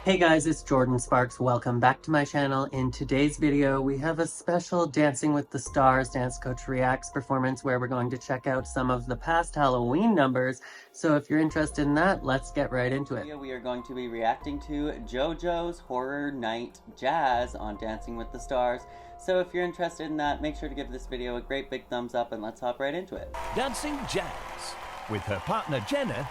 Hey guys, it's Jordan Sparks. Welcome back to my channel. In today's video, we have a special Dancing with the Stars Dance Coach Reacts performance where we're going to check out some of the past Halloween numbers. So if you're interested in that, let's get right into it. We are going to be reacting to JoJo's Horror Night Jazz on Dancing with the Stars. So if you're interested in that, make sure to give this video a great big thumbs up and let's hop right into it. Dancing Jazz. With her partner Jenna,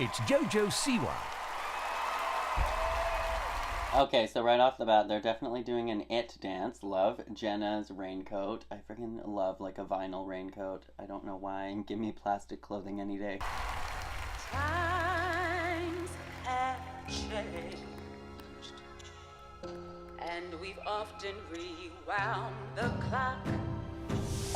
it's JoJo Siwa. Okay, so right off the bat, they're definitely doing an it dance. Love Jenna's raincoat. I freaking love like a vinyl raincoat. I don't know why. Give me plastic clothing any day. Times have changed, and we've often rewound the clock.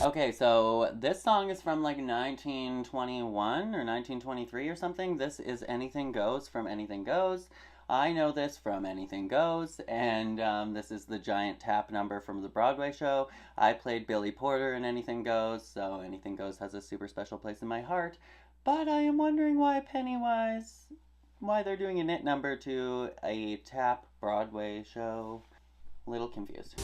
Okay, so this song is from like 1921 or 1923 or something. This is Anything Goes from Anything Goes. I know this from Anything Goes, and this is the giant tap number from the Broadway show. I played Billy Porter in Anything Goes, so Anything Goes has a super special place in my heart. But I am wondering why why they're doing a knit number to a tap Broadway show. A little confused.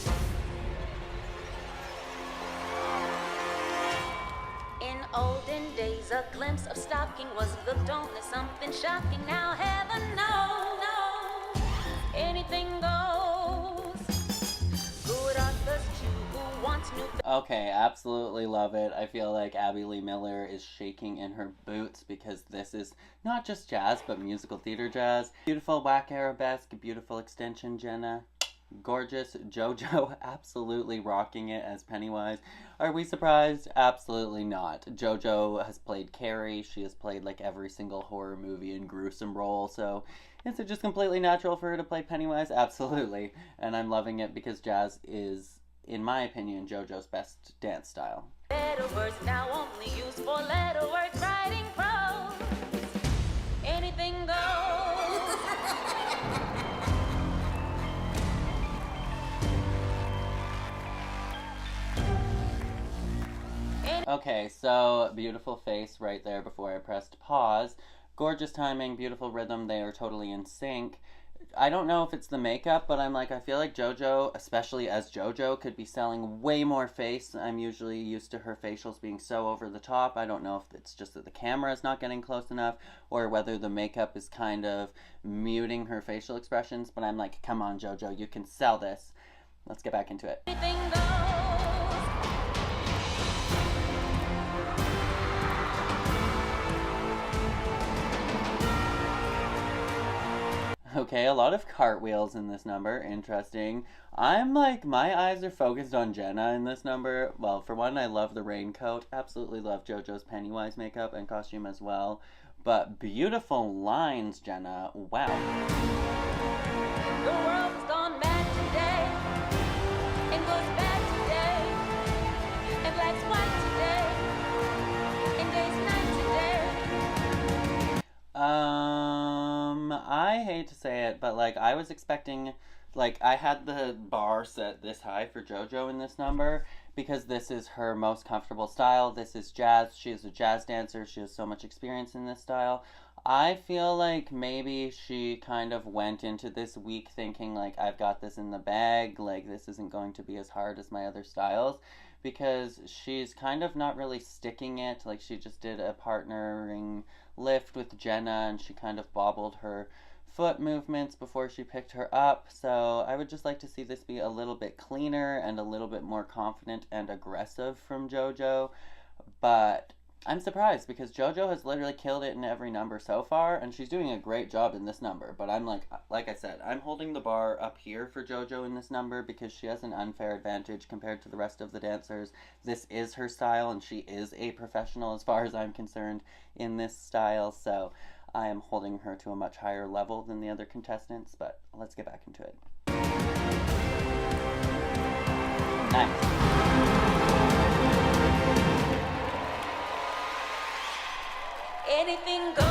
In olden days, a glimpse of stocking was looked on as something shocking. Now heaven knows, anything goes. Good authors too, who wants new. Okay, absolutely love it. I feel like Abby Lee Miller is shaking in her boots because this is not just jazz, but musical theater jazz. Beautiful whack arabesque, beautiful extension, Jenna. Gorgeous. JoJo absolutely rocking it as Pennywise. Are we surprised? Absolutely not. JoJo has played Carrie. She has played like every single horror movie and gruesome role. So is it just completely natural for her to play Pennywise? Absolutely. And I'm loving it because jazz is, in my opinion, JoJo's best dance style. Letter words now only used for letter words, writing prose. Anything goes. Okay, so beautiful face right there before I pressed pause. Gorgeous timing, beautiful rhythm, they are totally in sync. I don't know if it's the makeup, but I'm like, I feel like JoJo, especially as JoJo, could be selling way more face. I'm usually used to her facials being so over the top. I don't know if it's just that the camera is not getting close enough or whether the makeup is kind of muting her facial expressions, but I'm like, come on JoJo, you can sell this. Let's get back into it. Anything goes. Okay, a lot of cartwheels in this number. Interesting. I'm like, my eyes are focused on Jenna in this number. Well, for one, I love the raincoat. Absolutely love JoJo's Pennywise makeup and costume as well. But beautiful lines, Jenna. Wow. The world has gone mad today, and goes bad today, and black's white today, and day's night today. I hate to say it, but like I was expecting, like I had the bar set this high for JoJo in this number because this is her most comfortable style. This is jazz. She is a jazz dancer. She has so much experience in this style. I feel like maybe she kind of went into this week thinking like I've got this in the bag, like this isn't going to be as hard as my other styles, because she's kind of not really sticking it. Like she just did a partnering lift with Jenna and she kind of bobbled her foot movements before she picked her up. So I would just like to see this be a little bit cleaner and a little bit more confident and aggressive from JoJo. But I'm surprised because JoJo has literally killed it in every number so far, and she's doing a great job in this number. But I'm like I said, I'm holding the bar up here for JoJo in this number because she has an unfair advantage compared to the rest of the dancers. This is her style, and she is a professional as far as I'm concerned in this style. So I am holding her to a much higher level than the other contestants. But let's get back into it. Nice. Anything goes.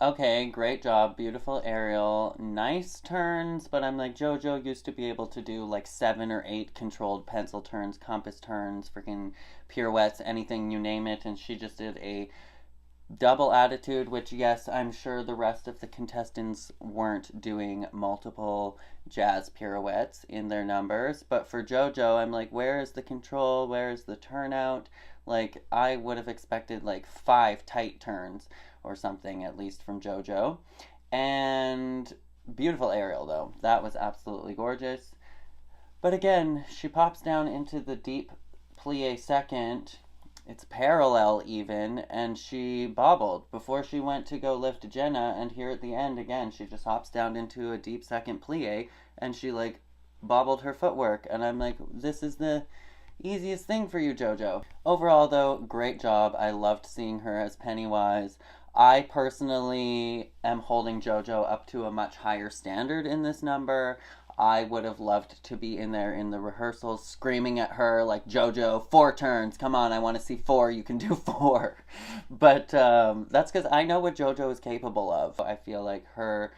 Okay, great job. Beautiful aerial. Nice turns, but I'm like, JoJo used to be able to do like 7 or 8 controlled pencil turns, compass turns, freaking pirouettes, anything, you name it, and she just did a Double attitude, which yes, I'm sure the rest of the contestants weren't doing multiple jazz pirouettes in their numbers, but for JoJo, I'm like, where is the control? Where is the turnout? Like, I would have expected like 5 tight turns or something, at least from JoJo. And beautiful aerial, though. That was absolutely gorgeous. But again, she pops down into the deep plie second. It's parallel even, and she bobbled before she went to go lift Jenna, and here at the end, again, she just hops down into a deep second plie, and she, like, bobbled her footwork, and I'm like, this is the easiest thing for you, JoJo. Overall, though, great job. I loved seeing her as Pennywise. I personally am holding JoJo up to a much higher standard in this number. I would have loved to be in there in the rehearsals screaming at her like, JoJo, 4 turns, come on, I want to see 4, you can do 4. But that's because I know what JoJo is capable of. I feel like her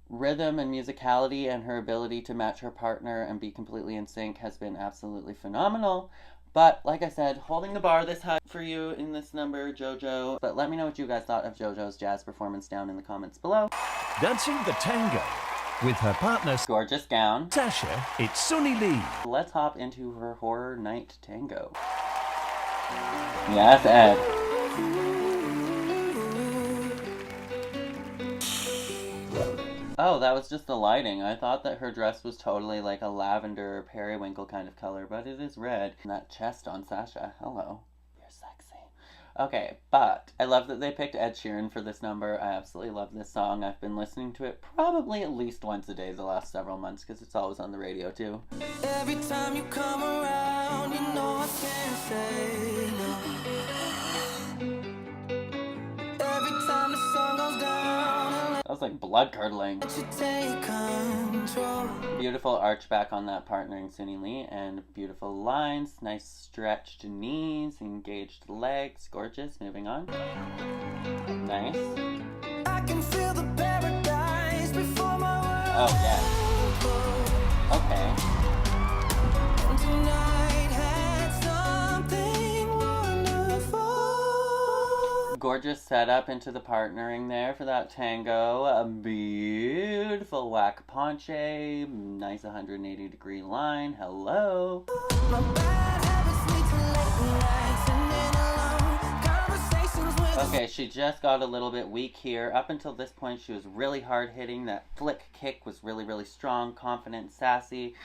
rhythm and musicality and her ability to match her partner and be completely in sync has been absolutely phenomenal. But like I said, holding the bar this high for you in this number, JoJo. But let me know what you guys thought of JoJo's jazz performance down in the comments below. Dancing the tango with her partner Gorgeous gown. Sasha, it's Sunny Lee. Let's hop into her horror night tango. Yes, Ed. Oh, that was just the lighting. I thought that her dress was totally like a lavender periwinkle kind of color, but it is red. And that chest on Sasha. Hello. You're sexy. Okay, but I love that they picked Ed Sheeran for this number. I absolutely love this song. I've been listening to it probably at least once a day the last several months because it's always on the radio too. Every time you come around, you know I can't say no. Every time the sun goes down, That was like blood curdling. let you take control. Beautiful arch back on that partnering Sunny Lee, and beautiful lines, nice stretched knees, engaged legs, gorgeous. Moving on. Nice. I can feel the paradise before my world. Oh, yes. Okay. And tonight had something wonderful. Gorgeous setup into the partnering there for that tango. A beautiful whack ponche. Nice 180-degree line. Hello. My bad habits lead to late nights and then alone conversations with Okay, she just got a little bit weak here. Up until this point, she was really hard hitting. That flick kick was really, really strong, confident, sassy.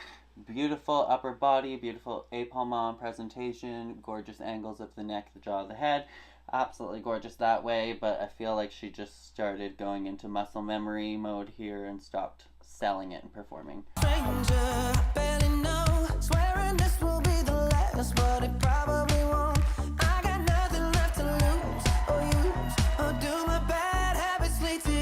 Beautiful upper body, beautiful épaulement presentation, gorgeous angles of the neck, the jaw, the head. Absolutely gorgeous that way, but I feel like she just started going into muscle memory mode here and stopped selling it and performing. stranger. Barely know, swearing this will be the last, but it probably won't. I got nothing left to lose or use, or do my bad habits lead to you?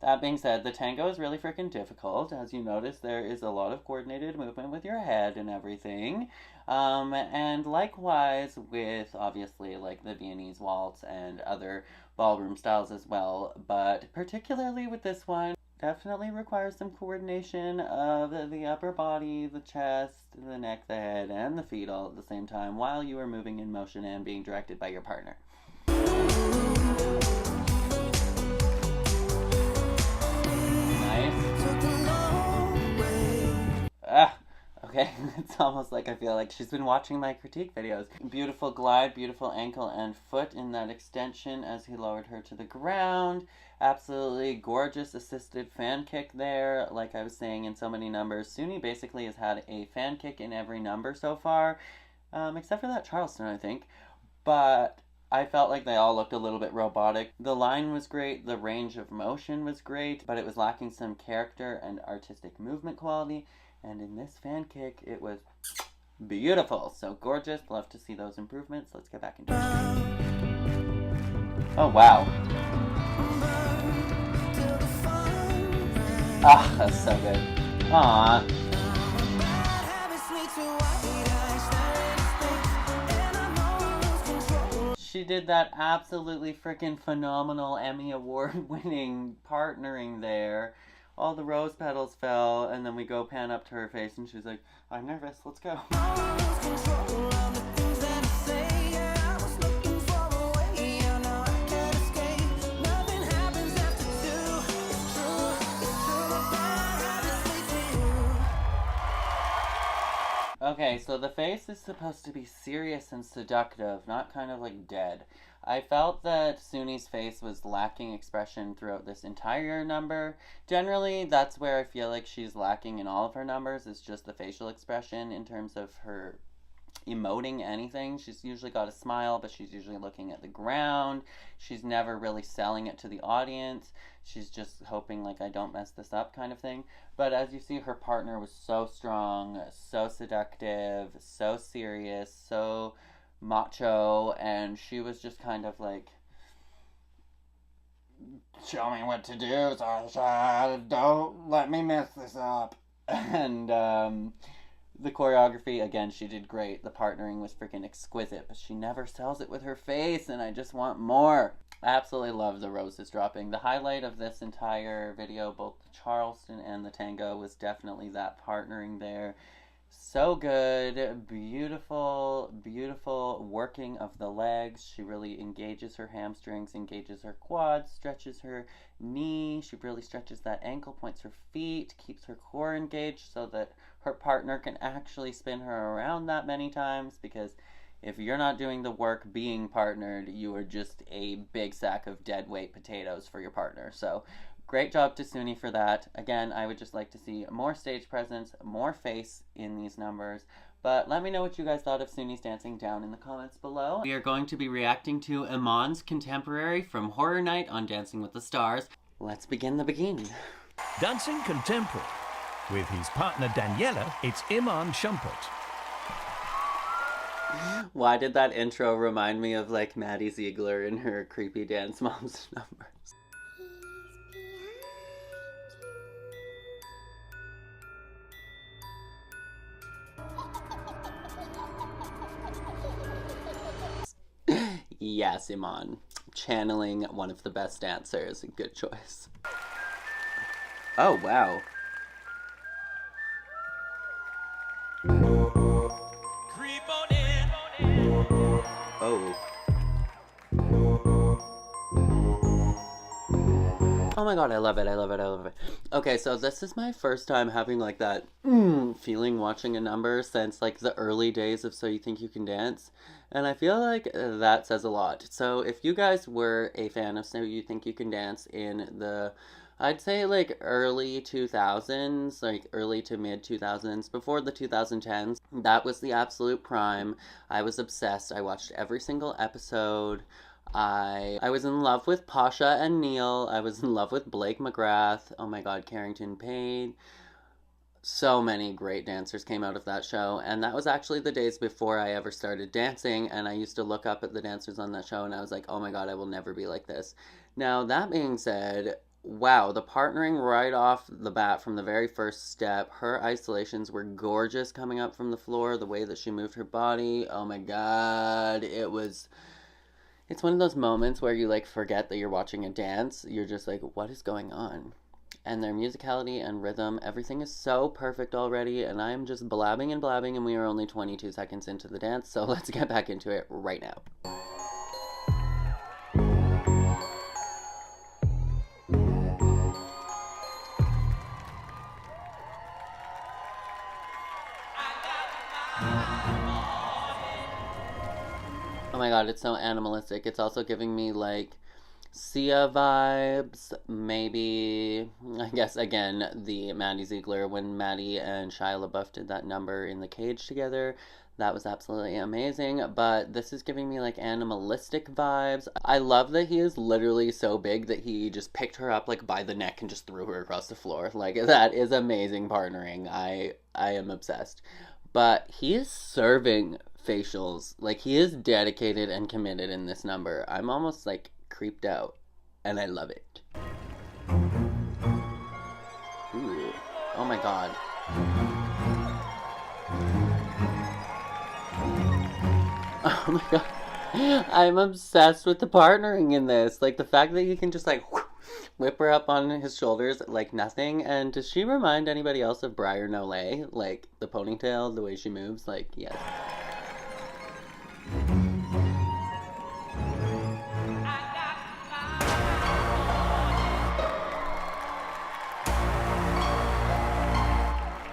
That being said, the tango is really freaking difficult. As you notice, there is a lot of coordinated movement with your head and everything. And likewise with, obviously, like the Viennese waltz and other ballroom styles as well. But particularly with this one, definitely requires some coordination of the upper body, the chest, the neck, the head, and the feet all at the same time while you are moving in motion and being directed by your partner. Took a long way. Okay, it's almost like I feel like she's been watching my critique videos. Beautiful glide, beautiful ankle and foot in that extension as he lowered her to the ground. Absolutely gorgeous assisted fan kick there. Like I was saying in so many numbers, Sunny basically has had a fan kick in every number so far, except for that Charleston, I think. But I felt like they all looked a little bit robotic. The line was great, the range of motion was great, but it was lacking some character and artistic movement quality. And in this fan kick, it was beautiful. So gorgeous. Love to see those improvements. Let's get back into it. Oh, wow. Ah, that's so good. Aww. Bad habits lead to white eyes, staring at space, and I know I lose control. She did that absolutely freaking phenomenal Emmy Award-winning partnering there. All the rose petals fell, and then we go pan up to her face, and she's like, I'm nervous, let's go. I lose control of the things that I say. Yeah, I was Okay, so the face is supposed to be serious and seductive, not kind of like dead. I felt that Suni's face was lacking expression throughout this entire number. Generally, that's where I feel like she's lacking in all of her numbers, is just the facial expression in terms of her emoting anything. She's usually got a smile, but she's usually looking at the ground. She's never really selling it to the audience. She's just hoping, like, I don't mess this up kind of thing. But as you see, her partner was so strong, so seductive, so serious, so macho, and she was just kind of like, show me what to do, Sasha, don't let me mess this up. And the choreography, again, she did great. The partnering was freaking exquisite, but she never sells it with her face, and I just want more. I absolutely love the roses dropping. The highlight of this entire video, both the Charleston and the tango, was definitely that partnering there. So good. Beautiful, beautiful working of the legs. She really engages her hamstrings, engages her quads, stretches her knee. She really stretches that ankle, points her feet, keeps her core engaged so that her partner can actually spin her around that many times, because if you're not doing the work being partnered, you are just a big sack of dead weight potatoes for your partner. So great job to Suni for that. Again, I would just like to see more stage presence, more face in these numbers. But let me know what you guys thought of Suni's dancing down in the comments below. We are going to be reacting to Iman's contemporary from Horror Night on Dancing with the Stars. Let's begin the beginning. Dancing contemporary. With his partner Daniela, it's Iman Shumpert. Why did that intro remind me of like Maddie Ziegler in her Creepy Dance Moms numbers? Yes, Iman. Channeling one of the best dancers. Good choice. Oh, wow. Creep on in. Oh. Oh my god, I love it, I love it, I love it. Okay, so this is my first time having like that feeling watching a number since like the early days of So You Think You Can Dance. And I feel like that says a lot. So if you guys were a fan of So You Think You Can Dance in the, I'd say like early 2000s, like early to mid 2000s, before the 2010s, that was the absolute prime. I was obsessed. I watched every single episode. I was in love with Pasha and Neil. I was in love with Blake McGrath. Oh my god, Carrington Payne. So many great dancers came out of that show, and that was actually the days before I ever started dancing, and I used to look up at the dancers on that show, and I was like, oh my god, I will never be like this. Now, that being said, wow, the partnering right off the bat from the very first step, her isolations were gorgeous coming up from the floor, the way that she moved her body, oh my god, it's one of those moments where you like forget that you're watching a dance, you're just like, what is going on? And their musicality and rhythm, everything is so perfect already, and I'm just blabbing and blabbing, and we are only 22 seconds into the dance, so let's get back into it right now. Oh my god, it's so animalistic. It's also giving me like Sia vibes, maybe, I guess, again, the Maddie Ziegler, when Maddie and Shia LaBeouf did that number in the cage together. That was absolutely amazing, but this is giving me, like, animalistic vibes. I love that he is literally so big that he just picked her up, like, by the neck and just threw her across the floor. Like, that is amazing partnering. I am obsessed. But he is serving facials. Like, he is dedicated and committed in this number. I'm almost, like, creeped out, and I love it. Ooh. Oh my god. Oh my god. I'm obsessed with the partnering in this. Like, the fact that he can just, like, whip her up on his shoulders like nothing. And does she remind anybody else of Briar Nolay? Like, the ponytail, the way she moves? Like, yes.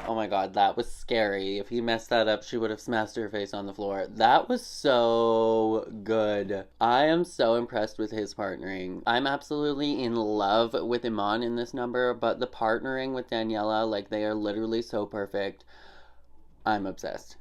Oh my god, that was scary. If he messed that up, she would have smashed her face on the floor. That was so good. I am so impressed with his partnering. I'm absolutely in love with Iman in this number, but the partnering with Daniela, like, they are literally so perfect. I'm obsessed.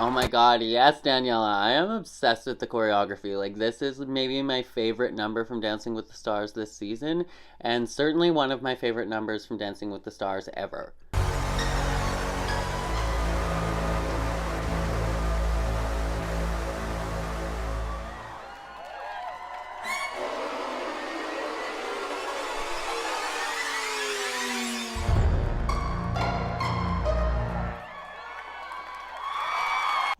Oh my god, yes, Daniela. I am obsessed with the choreography. Like, this is maybe my favorite number from Dancing with the Stars this season, and certainly one of my favorite numbers from Dancing with the Stars ever.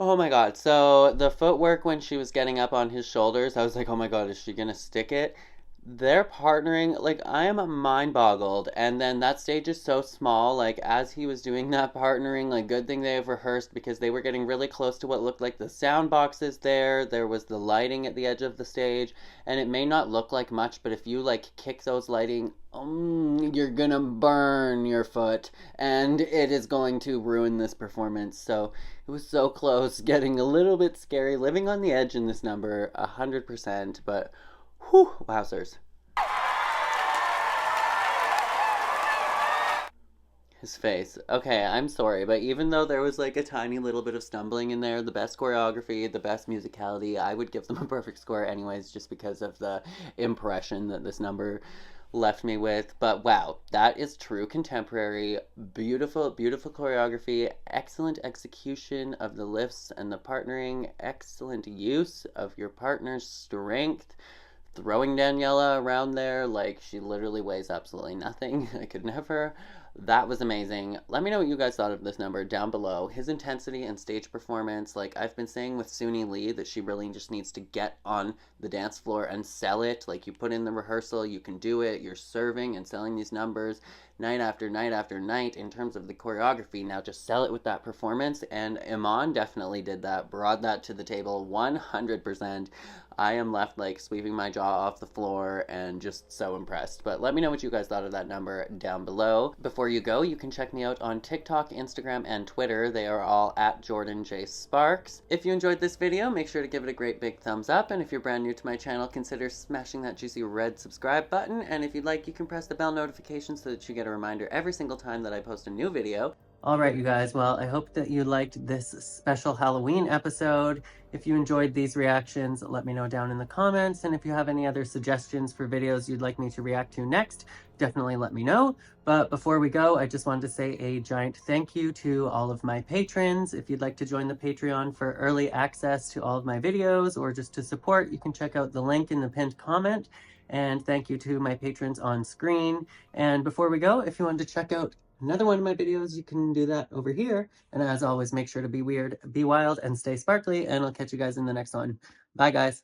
Oh my god, so the footwork when she was getting up on his shoulders, I was like, oh my god, is she gonna stick it? They're partnering, like, I am mind boggled. And then that stage is so small, like, as he was doing that partnering, like, good thing they have rehearsed because they were getting really close to what looked like the sound boxes there. There was the lighting at the edge of the stage, and it may not look like much, but if you, like, kick those lighting, you're gonna burn your foot, and it is going to ruin this performance. So it was so close, getting a little bit scary, living on the edge in this number, 100%, but whew, wowzers. His face. Okay, I'm sorry, but even though there was like a tiny little bit of stumbling in there, the best choreography, the best musicality, I would give them a perfect score anyways, just because of the impression that this number left me with. But wow, that is true contemporary. Beautiful, beautiful choreography, excellent execution of the lifts and the partnering, excellent use of your partner's strength. Throwing Daniela around there like she literally weighs absolutely nothing. I could never. That was amazing. Let me know what you guys thought of this number down below. His intensity and stage performance, like I've been saying with Suni Lee, that she really just needs to get on the dance floor and sell it. Like, you put in the rehearsal, you can do it. You're serving and selling these numbers night after night after night in terms of the choreography. Now just sell it with that performance, and Iman definitely did that, brought that to the table 100%. I am left like sweeping my jaw off the floor and just so impressed. But let me know what you guys thought of that number down below. Before you go, you can check me out on TikTok, Instagram, and Twitter. They are all at Jordan J. Sparks. If you enjoyed this video, make sure to give it a great big thumbs up. And if you're brand new to my channel, consider smashing that juicy red subscribe button. And if you'd like, you can press the bell notification so that you get a reminder every single time that I post a new video. Alright, you guys, well, I hope that you liked this special Halloween episode. If you enjoyed these reactions, let me know down in the comments, and if you have any other suggestions for videos you'd like me to react to next, definitely let me know. But before we go, I just wanted to say a giant thank you to all of my patrons. If you'd like to join the Patreon for early access to all of my videos, or just to support, you can check out the link in the pinned comment. And thank you to my patrons on screen. And before we go, if you wanted to check out another one of my videos, you can do that over here. And as always, make sure to be weird, be wild, and stay sparkly, and I'll catch you guys in the next one. Bye, guys.